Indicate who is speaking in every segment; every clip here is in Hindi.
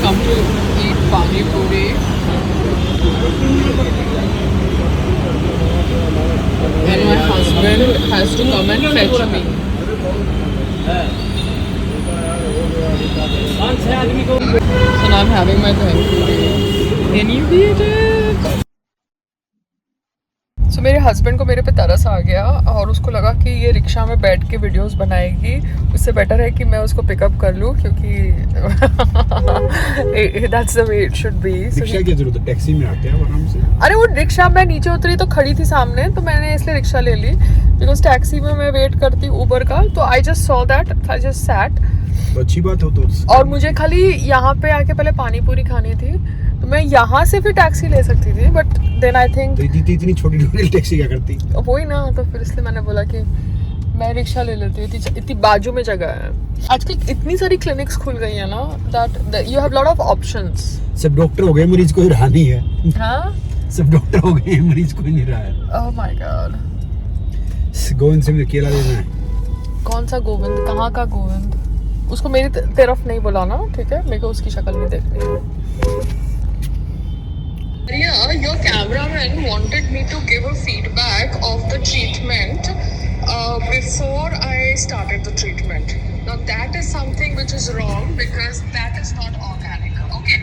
Speaker 1: come to eat pani puri. And my husband has to come and fetch me. So now I'm having my pani puri. Can you beat it? So मेरे हस्बैंड को मेरे पे तरस आ गया और उसको लगा कि ये रिक्शा में बैठ के वीडियोस बनाएगी, उससे बेटर है कि मैं उसको पिकअप कर लूँ क्योंकि that's the way it should be.
Speaker 2: Rickshaw की जरूरत है, टैक्सी में आते हैं आराम से.
Speaker 1: अरे वो रिक्शा मैं नीचे उतरी तो खड़ी थी सामने, तो मैंने इसलिए रिक्शा ले ली बिकॉज टैक्सी में मैं वेट करती उबर का. तो I just saw that, I just sat.
Speaker 2: तो अच्छी बात हो तो.
Speaker 1: और मुझे खाली यहाँ पे आके पहले पानी पूरी खानी थी, तो मैं यहाँ से फिर टैक्सी ले सकती थी, बट देन आई थिंक
Speaker 2: इतनी छोटी छोटी टैक्सी क्या करती.
Speaker 1: वही ना, तो फिर इसलिए मैंने बोला कि मैं रिक्शा ले लेती हूँ. इतनी बाजू में जगह है. आजकल इतनी सारी क्लिनिक्स खुल गई है ना that you have lot of options.
Speaker 2: सब डॉक्टर हो गए, मरीज कोई रहा नहीं है.
Speaker 1: हाँ,
Speaker 2: सब डॉक्टर हो गए, मरीज कोई नहीं रहा है.
Speaker 1: Oh my God.
Speaker 2: गोविंद से मुझे केला लेना है.
Speaker 1: कौन सा गोविंद? कहाँ का गोविंद? उसको मेरी तरफ नहीं बुलाना, ठीक है? मेरे को उसकी शक्ल नहीं देखनी है. Yeah, your cameraman wanted me to give a feedback of the treatment before I started the treatment. Now that is something which is wrong because that is not organic. Okay,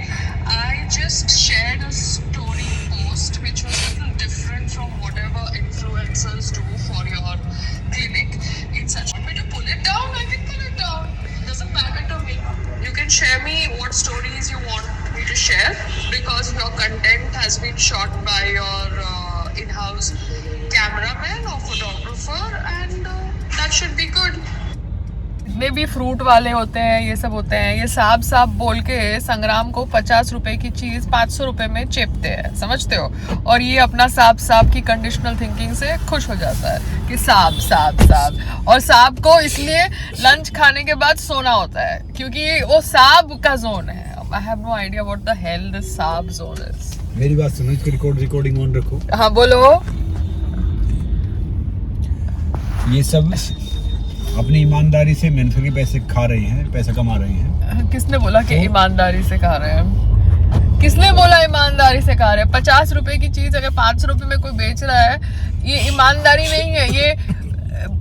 Speaker 1: I just shared a story post which was a little different from whatever influencers do for your clinic. It's such. Want me to pull it down? I can pull it down. Doesn't matter to me. You can share me what stories you want me to share because your content has been shot by your in-house cameraman or photographer and that should be good. जितने भी फ्रूट वाले होते हैं, ये सब होते हैं, ये साफ साफ बोल के संग्राम को 50 रुपए की चीज 500 रुपए में चेपते हैं, समझते हो? और ये अपना साफ साफ की कंडीशनल थिंकिंग से खुश हो जाता है कि साफ साफ साफ. और साफ को इसलिए लंच खाने के बाद सोना होता है क्योंकि वो साफ का जोन है. I have no idea what the hell this साफ zone is.
Speaker 2: मेरी बात सुनो, इसको रिकॉर्डिंग ऑन रखो.
Speaker 1: हाँ बोलो.
Speaker 2: ये सब अपनी ईमानदारी से मेहनत के पैसे खा रहे हैं, पैसा कमा रहे हैं.
Speaker 1: किसने बोला कि ईमानदारी से खा रहे हैं? किसने बोला ईमानदारी से खा रहे हैं? 50 रुपए की चीज अगर 500 रुपए में कोई बेच रहा है, ये ईमानदारी नहीं है, ये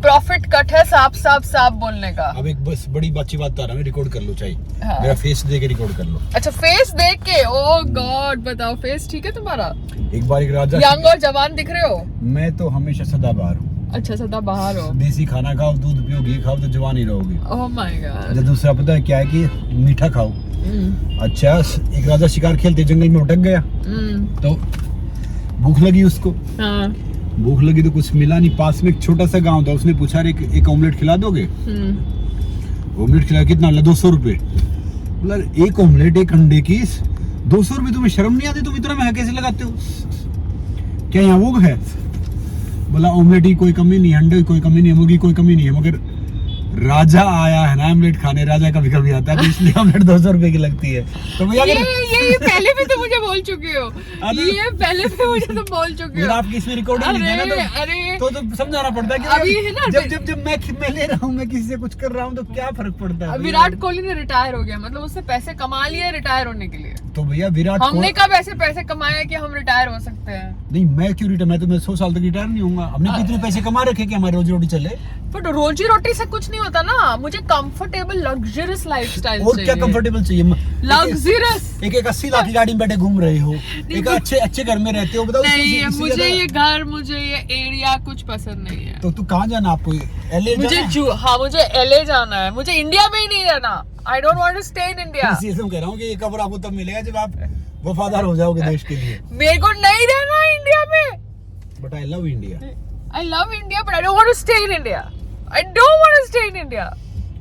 Speaker 1: प्रॉफिट कट है साफ साफ साफ बोलने का.
Speaker 2: अब एक बस बड़ी अच्छी बात बता रहा हूँ, रिकॉर्ड कर लो चाहिए.
Speaker 1: हाँ.
Speaker 2: मेरा फेस देख के रिकॉर्ड कर लो.
Speaker 1: अच्छा, फेस देख के? ओह गॉड, बताओ फेस ठीक है तुम्हारा?
Speaker 2: एक बार एक राजा.
Speaker 1: यंग और जवान दिख रहे हो?
Speaker 2: मैं तो हमेशा सदाबहार हूँ.
Speaker 1: अच्छा, सदा बाहर हो.
Speaker 2: देसी खाना खाओ, दूध पियो, घी खाओ तो जवान ही रहोगे.
Speaker 1: Oh my God.
Speaker 2: दूसरा पता है क्या है कि मीठा खाओ. अच्छा, एक राजा शिकार खेलते जंगल में उठक गया, तो भूख लगी उसको.
Speaker 1: हाँ.
Speaker 2: भूख लगी तो कुछ मिला नहीं. पास में एक छोटा सा गांव था, उसने पूछा एक ऑमलेट खिला दोगे? ऑमलेट खिला. कितना? 200 रुपए. बोला एक ऑमलेट एक अंडे की 200 रुपए. तुम्हें शर्म नहीं आती? तुम इतना महंगा कैसे लगाते हो? क्या यहाँ वो है? बोला ऑमलेट की कोई कमी नहीं, अंडे की कोई कमी नहीं, मुर्गी कोई कमी नहीं है, मगर राजा आया है ना ऑमलेट खाने. राजा कभी कभी आता है, तो इसलिए ऑमलेट 200 रुपए की लगती है. तो भैया
Speaker 1: ये पहले भी तो मुझे बोल चुके हो. ये पहले भी मुझे तो बोल चुके हो.
Speaker 2: आपकी इसमें रिकॉर्डिंग नहीं है ना, तो समझाना पड़ता है कि
Speaker 1: अभी है ना,
Speaker 2: जब मैं ले रहा हूँ, मैं किसी से कुछ कर रहा हूँ, तो क्या फर्क पड़ता है?
Speaker 1: विराट कोहली ने रिटायर हो गया, मतलब उससे पैसे कमा लिए रिटायर होने के लिए.
Speaker 2: तो भैया विराट
Speaker 1: हमने कब ऐसे पैसे कमाए कि हम रिटायर हो सकते हैं?
Speaker 2: नहीं, मैं क्यों रिटायर? मैं 100 साल तक रिटायर नहीं होऊंगा. हमने कितने पैसे कमा रखे कि हमारी रोजी रोटी चले. बट
Speaker 1: रोजी रोटी से कुछ नहीं होता ना. मुझे कंफर्टेबल लग्जरियस लाइफस्टाइल
Speaker 2: चाहिए. और क्या कंफर्टेबल चाहिए?
Speaker 1: लग्जरियस.
Speaker 2: एक 80 लाख की गाड़ी में बैठे घूम रहे हो, एक अच्छे घर में रहते हो. बताओ.
Speaker 1: नहीं, मुझे ये घर, मुझे ये एरिया कुछ पसंद नहीं है.
Speaker 2: तो तू कहाँ जाना? आपको LA
Speaker 1: मुझे मुझे LA जाना है. मुझे इंडिया में ही नहीं रहना. I don't want to stay in India.
Speaker 2: इसीलिए मैं कह रहा हूँ कि ये कब्र आपको तब मिलेगा जब आप वफादार हो जाओगे देश के लिए.
Speaker 1: मेरे को नहीं रहना इंडिया में.
Speaker 2: But I love India.
Speaker 1: I love India, but I don't want to stay in India. I don't want to stay in India.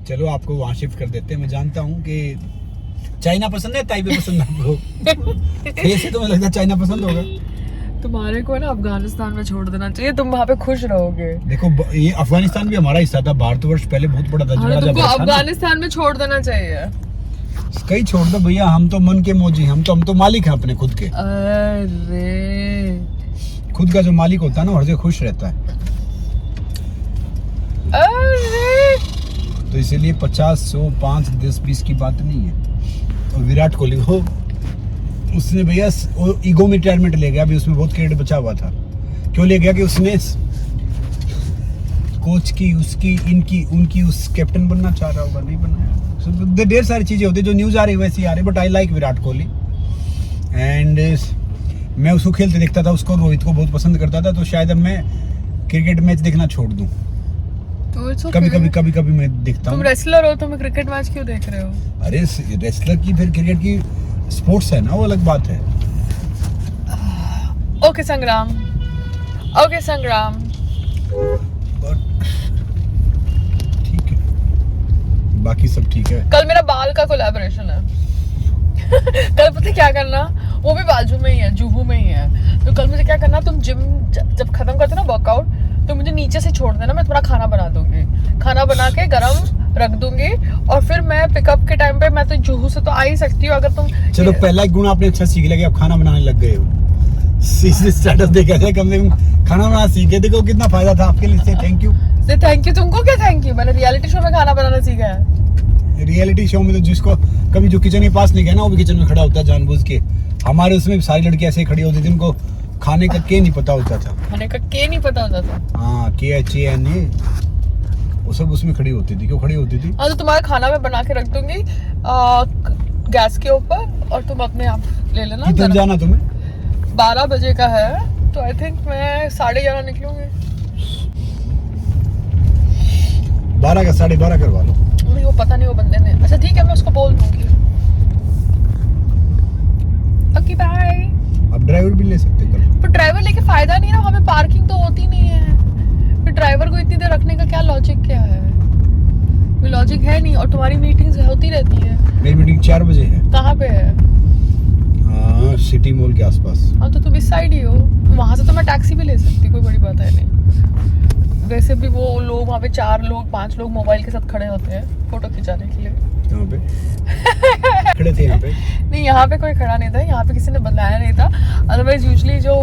Speaker 2: चलो आपको वहाँ शिफ्ट कर देते हैं. मैं जानता हूँ कि चाइना पसंद है, ताइबे पसंद है आपको. फेस से तो मुझे लगता है चाइना पसंद होगा.
Speaker 1: तुम्हारे को ना अफगानिस्तान में छोड़ देना चाहिए. तुम वहाँ पे खुश रहोगे.
Speaker 2: देखो, ये अफगानिस्तान भी हमारा हिस्सा था. भारतवर्ष पहले बहुत बड़ा था.
Speaker 1: तुमको अफगानिस्तान में छोड़ देना चाहिए.
Speaker 2: कहीं छोड़ दो भैया, हम तो मन के मौजी. हम तो मालिक हैं अपने खुद के.
Speaker 1: अरे
Speaker 2: खुद का जो मालिक होता है ना, हर जगह खुश रहता है.
Speaker 1: अरे
Speaker 2: तो इसीलिए 50, 100, 5, 10, 20 की बात नहीं है. विराट कोहली को उसने भैया वो ईगो में रिटायरमेंट ले गया, अभी उसमें बहुत क्रेडिट बचा हुआ था। क्यों ले गया कि उसने कोच की उसकी इनकी उनकी उस कैप्टन बनना चाह रहा होगा, नहीं बनाया। ढेर सारी चीजें होती है जो न्यूज आ रही है वैसी आ रही, but I like Virat Kohli and मैं उसको खेलते देखता था, उसको रोहित को बहुत पसंद करता था, तो शायद अब मैं क्रिकेट मैच देखना छोड़ दूं।
Speaker 3: तो
Speaker 2: कभी मैं देखता हूँ।
Speaker 3: तुम रेसलर हो, तुम क्रिकेट मैच क्यों देख रहे हो?
Speaker 2: अरे रेसलर की फिर क्रिकेट की स्पोर्ट्स है ना, वो अलग बात है।
Speaker 3: ओके संग्राम, ओके संग्राम।
Speaker 2: ठीक है, बाकी सब ठीक है।
Speaker 3: कल मेरा बाल का कोलैबोरेशन है। कल पता क्या करना, वो भी बाजू में ही है, जुहू में ही है। तो कल मुझे क्या करना, तुम जिम जब खत्म करते ना वर्कआउट, तो मुझे नीचे से छोड़ देना, मैं थोड़ा खाना बना दूंगी, खाना बना के गरम रख दूंगी, और फिर मैं पिकअप के टाइम पे मैं तो जुहू से तो आ ही सकती हूँ अगर तुम।
Speaker 2: चलो पहला एक गुण आपने अच्छा सीख लिया कि आप खाना बनाने लग गए हो। स्टेटस देखा जाए, कम से कम खाना बनाना सीखे, देखो कितना फायदा था आपके लिए। Thank you.
Speaker 3: थैंक यू, तुमको क्या थैंक यू? मैंने रियलिटी शो में खाना बनाना सीखा है।
Speaker 2: रियलिटी शो में तो जिसको कभी जो किचन के पास नहीं गया ना, वो भी किचन में खड़ा होता है जानबूझ के। हमारे उसमें सारी लड़कियां ऐसे खड़ी होती थी, उनको खाने का के नहीं पता होता था।
Speaker 3: खाने का के नहीं पता होता था।
Speaker 2: हाँ, KHAN, वो सब उसमें खड़ी होती थी। क्यों खड़ी होती थी?
Speaker 3: हाँ, तो तुम्हारा खाना मैं बना के रख दूंगी गैस के ऊपर, और तुम अपने आप ले लेना।
Speaker 2: कितने जाना तुम्हें?
Speaker 3: 12 बजे का है, तो आई थिंक मैं 11:30 निकलूंगी।
Speaker 2: 12 का 12:30 करवा लो।
Speaker 3: नहीं, वो पता नहीं, वो बंदे ने। अच्छा ठीक है, मैं उसको बोल दूंगी। Okay bye.
Speaker 2: आप ड्राइवर भी ले सकते कल।
Speaker 3: पर ड्राइवर लेके फायदा नहीं ना, हमें पार्किंग तो होती नहीं है। फिर ड्राइवर को इतनी देर रखने का क्या लॉजिक, क्या है? कोई लॉजिक है नहीं। और तुम्हारी मीटिंग्स होती रहती है।
Speaker 2: मेरी मीटिंग 4 बजे है।
Speaker 3: कहाँ पे है?
Speaker 2: हाँ, सिटी मॉल के आसपास।
Speaker 3: हाँ, तो तुम इस साइड ही हो, वहां से तो मैं टैक्सी भी ले सकती, कोई बड़ी बात है नहीं। वैसे भी वो लोग वहाँ पे 4 लोग 5 लोग मोबाइल के साथ खड़े होते हैं फोटो खिंचाने के लिए।
Speaker 2: यहाँ पे खड़े थे यहाँ पे?
Speaker 3: नहीं, यहाँ पे कोई खड़ा नहीं था, यहाँ पे किसी ने बताया नहीं था। अदरवाइज यूजुअली जो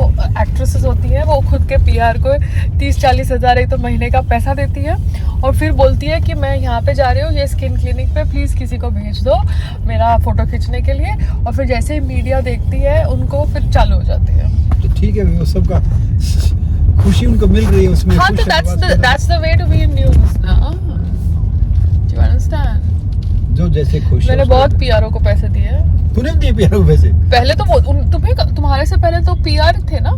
Speaker 3: एक्ट्रेसेस होती हैं वो खुद के PR को 30-40 हज़ार एक तो महीने का पैसा देती है, और फिर बोलती है कि मैं यहाँ पे जा रही हूँ ये स्किन क्लिनिक पे, प्लीज़ किसी को भेज दो मेरा फोटो खींचने के लिए। और फिर जैसे ही मीडिया देखती है उनको, फिर चालू हो जाती है।
Speaker 2: तो ठीक है, वो सबका खुशी उनको मिल रही है उसमें।
Speaker 3: हाँ, तो that's the way to be in news ना। Do you understand?
Speaker 2: जो जैसे खुश।
Speaker 3: मैंने बहुत PRO को पैसे दिए हैं।
Speaker 2: तूने दिए PRO को पैसे?
Speaker 3: पहले तो वो तुम्हारे से पहले तो PR थे ना।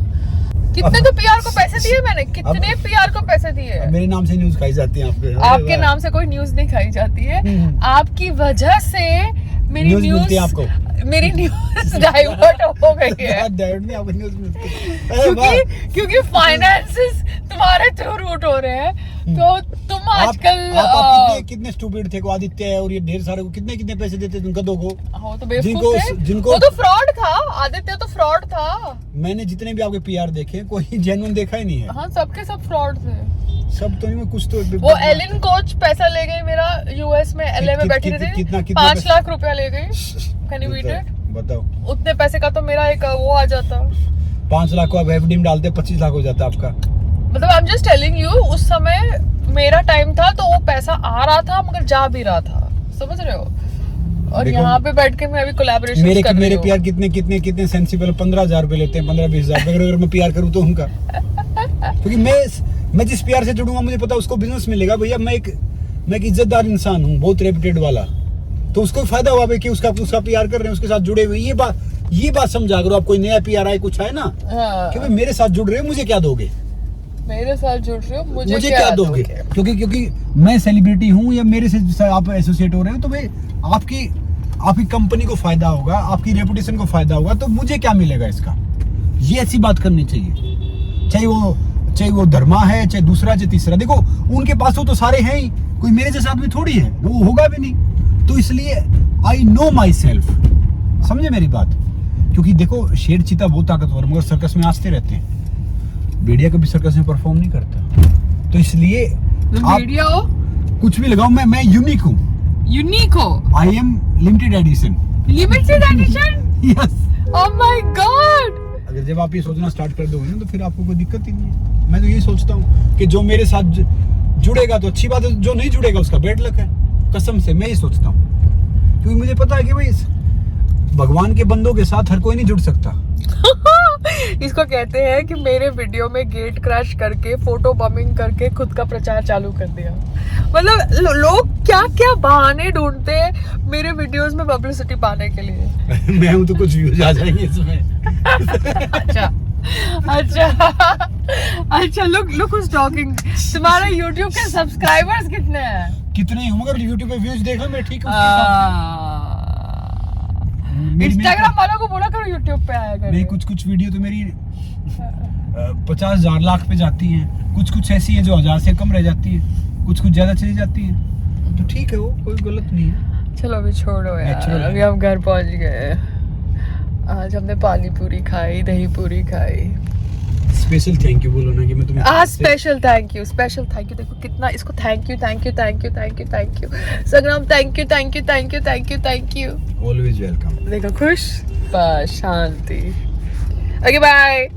Speaker 3: कितने तो PR को पैसे दिए मैंने, कितने PR को पैसे दिए।
Speaker 2: मेरे नाम से न्यूज खाई जाती है आपके?
Speaker 3: आपके नाम से कोई न्यूज नहीं खाई जाती है। आपकी वजह से मेरी न्यूज
Speaker 2: आपको
Speaker 3: डाइवर्ट हो गई है। क्योंकि फाइनेंसेस तुम्हारे थ्रू रूट हो रहे हैं। तो तुम आजकल
Speaker 2: कितने स्टूपिड थे को आदित्य है और ये ढेर सारे को कितने पैसे देते थे गधों को।
Speaker 3: हाँ, तो बेवकूफ थे। वो तो फ्रॉड था, आदित्य तो फ्रॉड था।
Speaker 2: मैंने जितने भी आपके PR देखे, कोई जेन्युइन देखा ही नहीं है।
Speaker 3: हाँ, सबके सब फ्रॉड थे।
Speaker 2: सब तो नहीं, कुछ तो।
Speaker 3: वो एलिन कोच पैसा ले गई मेरा, US में LA में बैठी थी, 5 लाख रुपया ले गई। Can you beat it?
Speaker 2: बताओ,
Speaker 3: उतने पैसे का तो मेरा एक वो आ जाता।
Speaker 2: 5 लाख को आप FD में डालते 25 लाख हो जाता आपका।
Speaker 3: मतलब I'm just telling you, उस समय मेरा टाइम था तो वो पैसा आ रहा था मगर जा भी रहा था, समझ रहे हो? और यहाँ पे बैठ के मैं अभी कोलैबोरेशन कर रही हूँ।
Speaker 2: मेरे PR कितने सेंसिबल, 15,000 रुपए लेते हैं, 15-20 हज़ार। अगर मैं PR करूँ तो उनका, क्योंकि मैं जिस PR से जुड़ूंगा मुझे पता उसको बिजनेस मिलेगा। भैया मैं एक इज्जतदार इंसान हूँ, बहुत रेपुटेड वाला, तो उसको फायदा हुआ भाई कि उसका PR कर रहे हैं, उसके साथ जुड़े हुए। ये बात समझा करो। आप कोई नया PR आए कुछ है ना, कि भाई मेरे साथ जुड़ रहे हो, मुझे क्या दोगे?
Speaker 3: मेरे साथ जुड़ रहे हो, मुझे
Speaker 2: क्या दोगे? क्योंकि मैं सेलिब्रिटी हूँ या मेरे से आप एसोसिएट हो रहे हो, तो भाई आपकी कंपनी को फायदा होगा, आपकी रेपुटेशन को फायदा होगा, तो मुझे क्या मिलेगा इसका? ये ऐसी बात करनी चाहिए। चाहे वो धर्मा है, चाहे दूसरा, चाहे तीसरा। देखो उनके पास तो सारे हैं ही, कोई मेरे जैसा आदमी थोड़ी है, वो होगा भी नहीं। तो इसलिए आई नो माई सेल्फ, समझे मेरी बात? क्योंकि देखो शेर चीता बहुत ताकतवर, मगर सर्कस में नाचते रहते हैं। भेड़िया कभी सर्कस में परफॉर्म नहीं करता। तो इसलिए
Speaker 3: भेड़िया हो,
Speaker 2: कुछ भी लगाओ, मैं यूनिक हूँ।
Speaker 3: यूनिक हो?
Speaker 2: I am limited edition.
Speaker 3: Limited edition?
Speaker 2: Yes.
Speaker 3: Oh my God.
Speaker 2: अगर जब आप ये सोचना स्टार्ट कर दोगे ना, तो फिर आपको कोई दिक्कत ही नहीं है। मैं तो यही सोचता हूँ कि जो मेरे साथ जुड़ेगा तो अच्छी बात है, जो नहीं जुड़ेगा उसका बैड लक है। कसम से मैं ये सोचता हूँ, क्योंकि मुझे पता है कि भाई भगवान के बंदों के साथ हर कोई नहीं जुड़ सकता।
Speaker 3: इसको कहते हैं कि मेरे वीडियो में गेट क्रैश करके फोटो बमिंग करके खुद का प्रचार चालू कर दिया। मतलब लोग क्या क्या बहाने ढूंढते हैं मेरे वीडियोस में पब्लिसिटी पाने के लिए।
Speaker 2: मैं हूं तो कुछ व्यूज आ जाएंगे इसमें।
Speaker 3: अच्छा अच्छा लुक हुज टॉकिंग। तुम्हारा YouTube के सब्सक्राइबर्स कितने हैं?
Speaker 2: कितने ही मगर YouTube पे व्यूज देखो मैं ठीक हूं।
Speaker 3: इंस्टाग्राम वालों को बोला करो YouTube पे आया करो।
Speaker 2: नहीं कुछ वीडियो तो मेरी 50,000 लाख पे जाती हैं, कुछ ऐसी हैं जो 1000 से कम रह जाती है, कुछ ज्यादा चली जाती है, तो ठीक है वो कोई गलत नहीं है।
Speaker 3: चलो अभी छोड़ो यार,
Speaker 2: Natural है।
Speaker 3: अभी हम घर पहुंच गए। आज हमने पानी पूरी खाई, दही पूरी खाई।
Speaker 2: स्पेशल थैंक यू बोलो ना कि मैं तुम्हें
Speaker 3: स्पेशल थैंक यू देखो कितना इसको थैंक यू संग्राम थैंक यू
Speaker 2: ऑलवेज वेलकम।
Speaker 3: देखो खुश बस शांति। Okay bye.